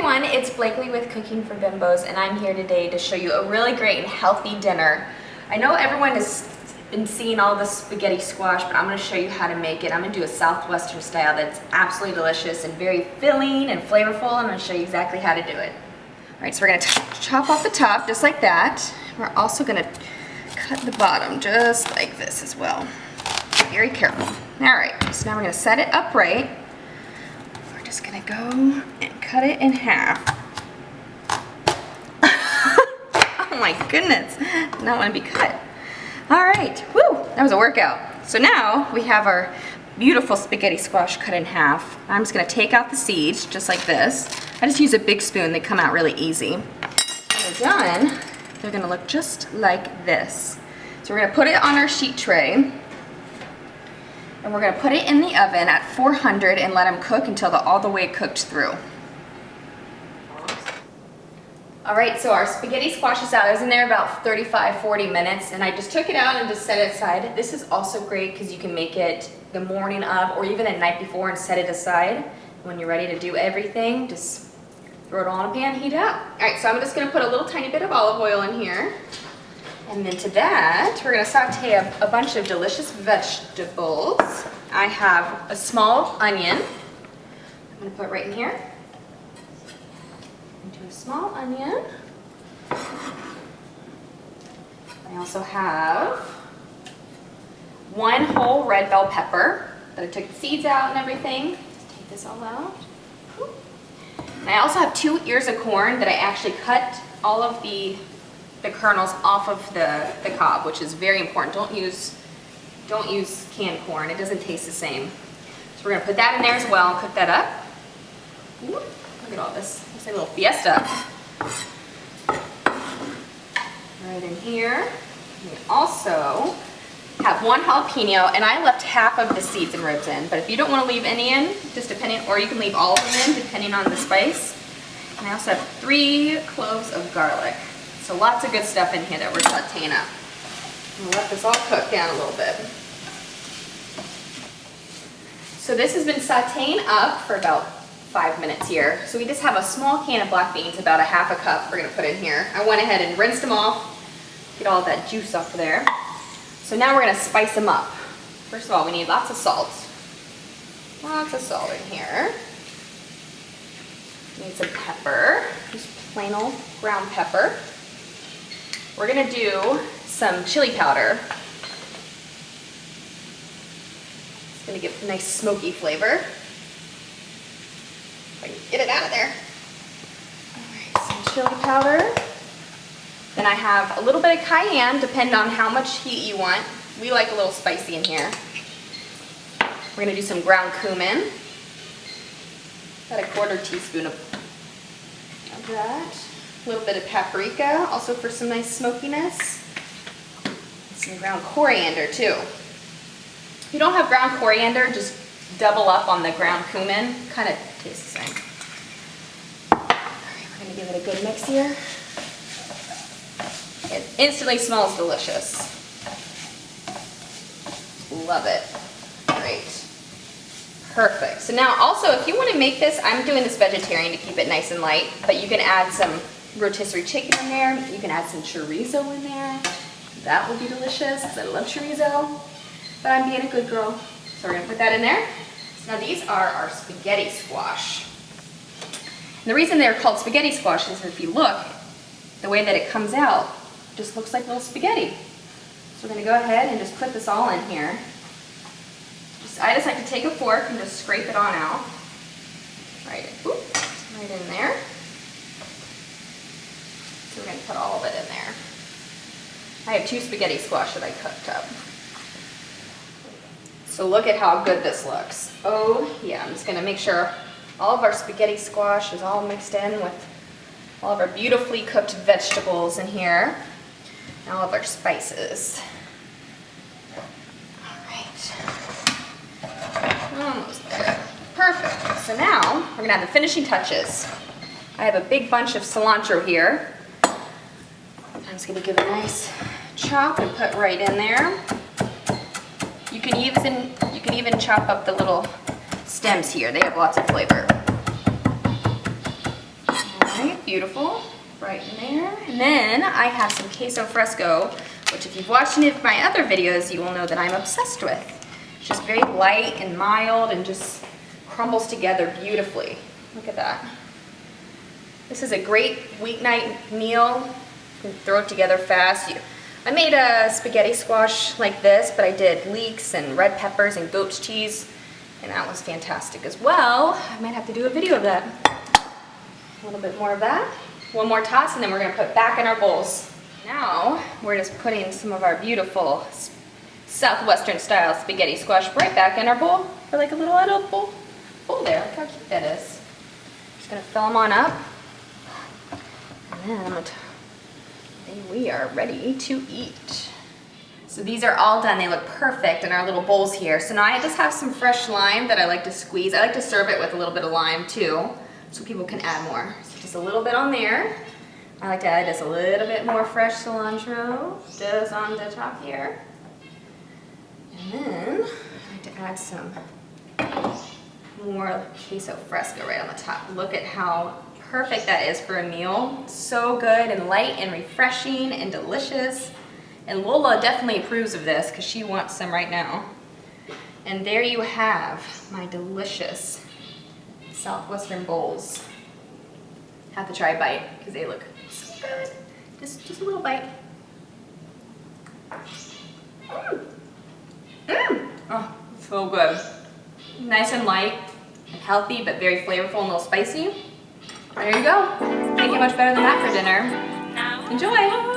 everyone, it's Blakely with Cooking for Bimbos, and I'm here today to show you a really great and healthy dinner. I know everyone has been seeing all this spaghetti squash, but I'm going to show you how to make it. I'm going to do a Southwestern style that's absolutely delicious and very filling and flavorful. I'm going to show you exactly how to do it. Alright, so we're going to chop off the top just like that. We're also going to cut the bottom just like this as well. Very careful. Alright, so now we're going to set it upright. We're just going to go and cut it in half. Oh my goodness, not want to be cut. Alright, woo, that was a workout. So now we have our beautiful spaghetti squash cut in half. I'm just going to take out the seeds just like this. I just use a big spoon, they come out really easy. When they're done, they're going to look just like this. So we're going to put it on our sheet tray. And we're going to put it in the oven at 400 and let them cook until they're all the way cooked through. Alright, so our spaghetti squash is out. I was in there about 35-40 minutes, and I just took it out and just set it aside. This is also great because you can make it the morning of or even the night before and set it aside. When you're ready to do everything, just throw it all in a pan, heat it up. Alright, so I'm just going to put a little tiny bit of olive oil in here. And then to that, we're going to saute a bunch of delicious vegetables. I have a small onion. I'm going to put right in here. Into a small onion. I also have one whole red bell pepper that I took the seeds out and everything. Just take this all out. And I also have 2 ears of corn that I actually cut all of the kernels off of the cob, which is very important. Don't use canned corn. It doesn't taste the same. So we're going to put that in there as well and cook that up. Ooh, look at all this. It's like a little fiesta. Right in here. We also have one jalapeno, and I left half of the seeds and ribs in, but if you don't want to leave any in, just depending, or you can leave all of them in depending on the spice. And I also have 3 cloves of garlic. So lots of good stuff in here that we're sauteing up. We'll let this all cook down a little bit. So this has been sauteing up for about 5 minutes here. So we just have a small can of black beans, about a half a cup we're going to put in here. I went ahead and rinsed them off, get all of that juice off of there. So now we're going to spice them up. First of all, we need lots of salt. Lots of salt in here. We need some pepper, just plain old ground pepper. We're going to do some chili powder. It's going to give a nice smoky flavor. If I can get it out of there. Alright, some chili powder. Then I have a little bit of cayenne, depending on how much heat you want. We like a little spicy in here. We're going to do some ground cumin. About a 1/4 teaspoon of that. A little bit of paprika, also for some nice smokiness. Some ground coriander too. If you don't have ground coriander, just double up on the ground cumin. Kind of tastes the same. Alright, we're going to give it a good mix here. It instantly smells delicious. Love it. Great. Perfect. So now also, if you want to make this, I'm doing this vegetarian to keep it nice and light, but you can add some rotisserie chicken in there. You can add some chorizo in there. That will be delicious because I love chorizo. But I'm being a good girl. So we're going to put that in there. So now these are our spaghetti squash. And the reason they're called spaghetti squash is if you look, the way that it comes out just looks like little spaghetti. So we're going to go ahead and just put this all in here. I just like to take a fork and just scrape it on out. Right in there. So we're going to put all of it in there. I have 2 spaghetti squash that I cooked up. So look at how good this looks. Oh yeah, I'm just going to make sure all of our spaghetti squash is all mixed in with all of our beautifully cooked vegetables in here. And all of our spices. Almost there. Perfect. So now we're going to have the finishing touches. I have a big bunch of cilantro here. I'm just going to give a nice chop and put right in there. You can even chop up the little stems here. They have lots of flavor. beautiful. Right in there. And then I have some queso fresco, which if you've watched any of my other videos, you will know that I'm obsessed with. It's just very light and mild and just crumbles together beautifully. Look at that. This is a great weeknight meal. You can throw it together fast. I made a spaghetti squash like this, but I did leeks and red peppers and goat's cheese, and that was fantastic as well. I might have to do a video of that. A little bit more of that. One more toss, and then we're gonna put back in our bowls. Now, we're just putting some of our beautiful Southwestern style spaghetti squash right back in our bowl for like a little edible bowl there. Look how cute that is. Just gonna fill them on up. And then we are ready to eat. So these are all done. They look perfect in our little bowls here. So now I just have some fresh lime that I like to squeeze. I like to serve it with a little bit of lime too, so people can add more. So just a little bit on there. I like to add just a little bit more fresh cilantro just on the top here. And then I like to add some more queso fresco right on the top. Look at how perfect that is for a meal. So good and light and refreshing and delicious. And Lola definitely approves of this because she wants some right now. And there you have my delicious Southwestern bowls. Have to try a bite because they look so good. Just a little bite. Oh, so good. Nice and light and healthy, but very flavorful and a little spicy. There you go. Can't get much better than that for dinner. Enjoy.